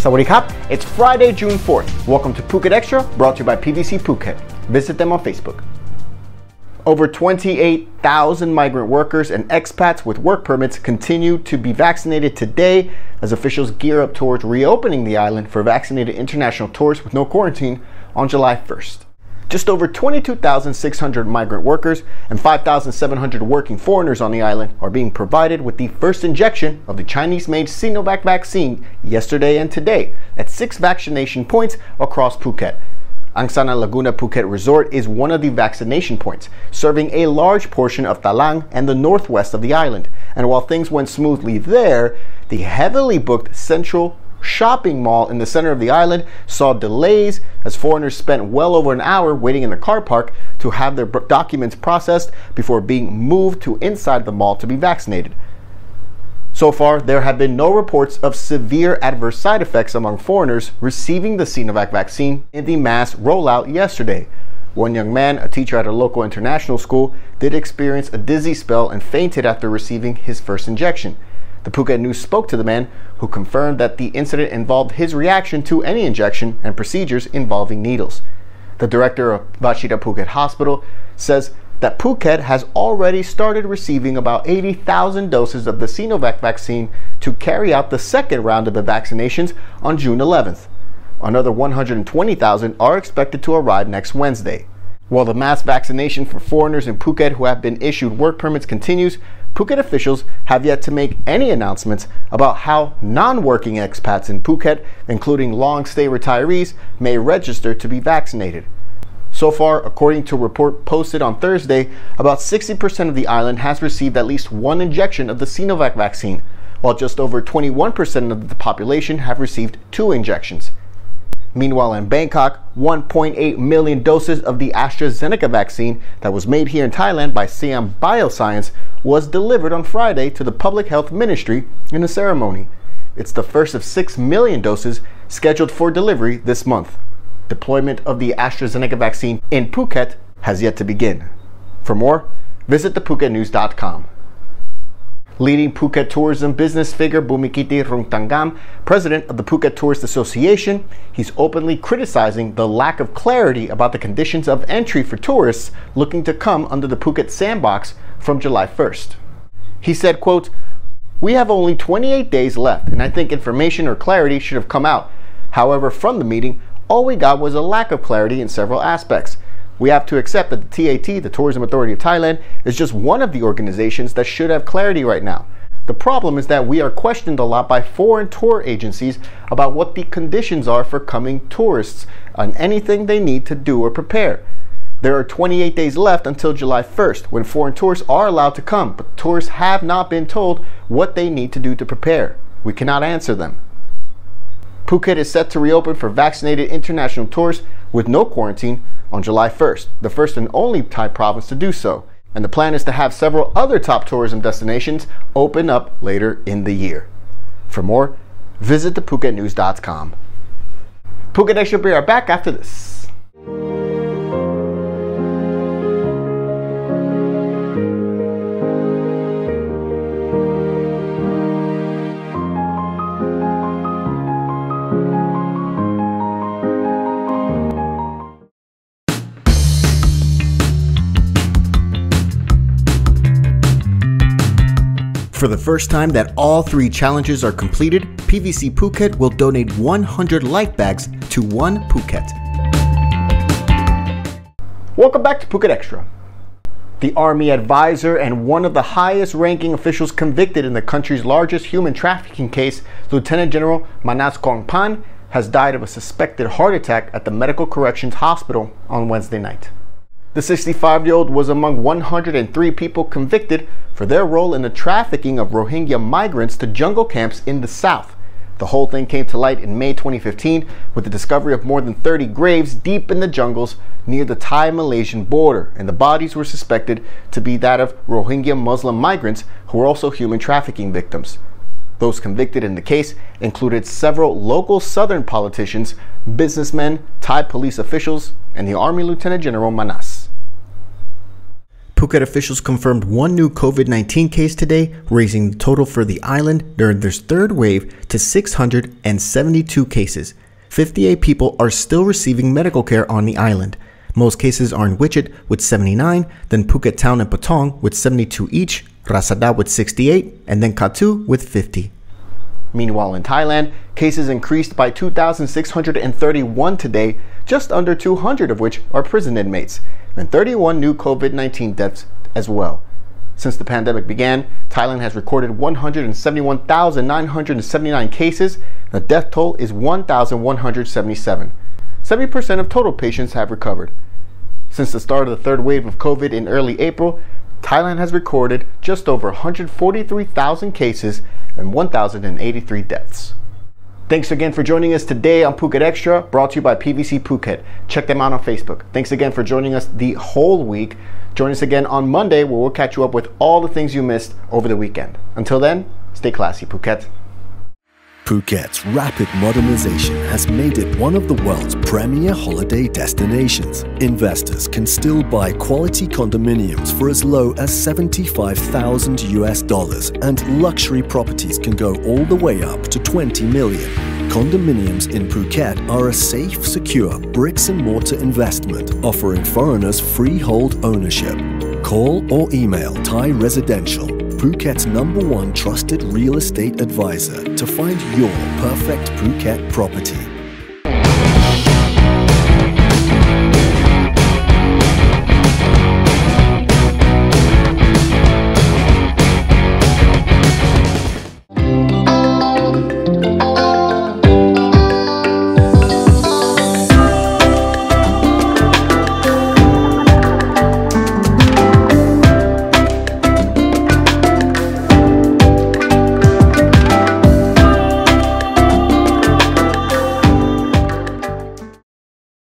Sawadee Kap, it's Friday, June 4th. Welcome to Phuket Extra, brought to you by PVC Phuket. Visit them on Facebook. Over 28,000 migrant workers and expats with work permits continue to be vaccinated today as officials gear up towards reopening the island for vaccinated international tourists with no quarantine on July 1st. Just over 22,600 migrant workers and 5,700 working foreigners on the island are being provided with the first injection of the Chinese-made Sinovac vaccine yesterday and today at 6 vaccination points across Phuket. Angsana Laguna Phuket Resort is one of the vaccination points, serving a large portion of Talang and the northwest of the island. And while things went smoothly there, the heavily booked central shopping mall in the center of the island saw delays as foreigners spent well over an hour waiting in the car park to have their documents processed before being moved to inside the mall to be vaccinated. So far, there have been no reports of severe adverse side effects among foreigners receiving the Sinovac vaccine in the mass rollout yesterday. One young man, a teacher at a local international school, did experience a dizzy spell and fainted after receiving his first injection. The Phuket News spoke to the man, who confirmed that the incident involved his reaction to any injection and procedures involving needles. The director of Vachita Phuket Hospital says that Phuket has already started receiving about 80,000 doses of the Sinovac vaccine to carry out the second round of the vaccinations on June 11th. Another 120,000 are expected to arrive next Wednesday. While the mass vaccination for foreigners in Phuket who have been issued work permits continues, Phuket officials have yet to make any announcements about how non-working expats in Phuket, including long-stay retirees, may register to be vaccinated. So far, according to a report posted on Thursday, about 60% of the island has received at least one injection of the Sinovac vaccine, while just over 21% of the population have received 2 injections. Meanwhile, in Bangkok, 1.8 million doses of the AstraZeneca vaccine that was made here in Thailand by Siam Bioscience was delivered on Friday to the Public Health Ministry in a ceremony. It's the first of 6 million doses scheduled for delivery this month. Deployment of the AstraZeneca vaccine in Phuket has yet to begin. For more, visit thephuketnews.com. Leading Phuket tourism business figure Bumikiti Rungtangam, president of the Phuket Tourist Association, he's openly criticizing the lack of clarity about the conditions of entry for tourists looking to come under the Phuket sandbox from July 1st. He said, quote, "We have only 28 days left, and I think information or clarity should have come out. However, from the meeting, all we got was a lack of clarity in several aspects. We have to accept that the TAT, the Tourism Authority of Thailand, is just one of the organizations that should have clarity right now. The problem is that we are questioned a lot by foreign tour agencies about what the conditions are for coming tourists and anything they need to do or prepare. There are 28 days left until July 1st, when foreign tourists are allowed to come, but tourists have not been told what they need to do to prepare. We cannot answer them." Phuket is set to reopen for vaccinated international tourists with no quarantine on July 1st, the first and only Thai province to do so. And the plan is to have several other top tourism destinations open up later in the year. For more, visit thephuketnews.com. Phuket Extra will be right back after this. For the first time that all 3 challenges are completed, PVC Phuket will donate 100 life bags to One Phuket. Welcome back to Phuket Extra. The Army advisor and one of the highest ranking officials convicted in the country's largest human trafficking case, Lieutenant General Manas Kongpan, has died of a suspected heart attack at the Medical Corrections Hospital on Wednesday night. The 65-year-old was among 103 people convicted for their role in the trafficking of Rohingya migrants to jungle camps in the south. The whole thing came to light in May 2015 with the discovery of more than 30 graves deep in the jungles near the Thai-Malaysian border, and the bodies were suspected to be that of Rohingya Muslim migrants who were also human trafficking victims. Those convicted in the case included several local southern politicians, businessmen, Thai police officials, and the Army Lieutenant General Manas. Phuket officials confirmed one new COVID-19 case today, raising the total for the island during this third wave to 672 cases. 58 people are still receiving medical care on the island. Most cases are in Wichit with 79, then Phuket Town and Patong with 72 each, Rasada with 68, and then Katu with 50. Meanwhile, in Thailand, cases increased by 2,631 today, just under 200 of which are prison inmates, and 31 new COVID-19 deaths as well. Since the pandemic began, Thailand has recorded 171,979 cases. The death toll is 1,177. 70% of total patients have recovered. Since the start of the third wave of COVID in early April, Thailand has recorded just over 143,000 cases and 1,083 deaths. Thanks again for joining us today on Phuket Extra, brought to you by PVC Phuket. Check them out on Facebook. Thanks again for joining us the whole week. Join us again on Monday, where we'll catch you up with all the things you missed over the weekend. Until then, stay classy, Phuket. Phuket's rapid modernization has made it one of the world's premier holiday destinations. Investors can still buy quality condominiums for as low as $75,000 and luxury properties can go all the way up to 20 million. Condominiums in Phuket are a safe, secure bricks-and-mortar investment offering foreigners freehold ownership. Call or email Thai Residential, Phuket's #1 trusted real estate advisor, to find your perfect Phuket property.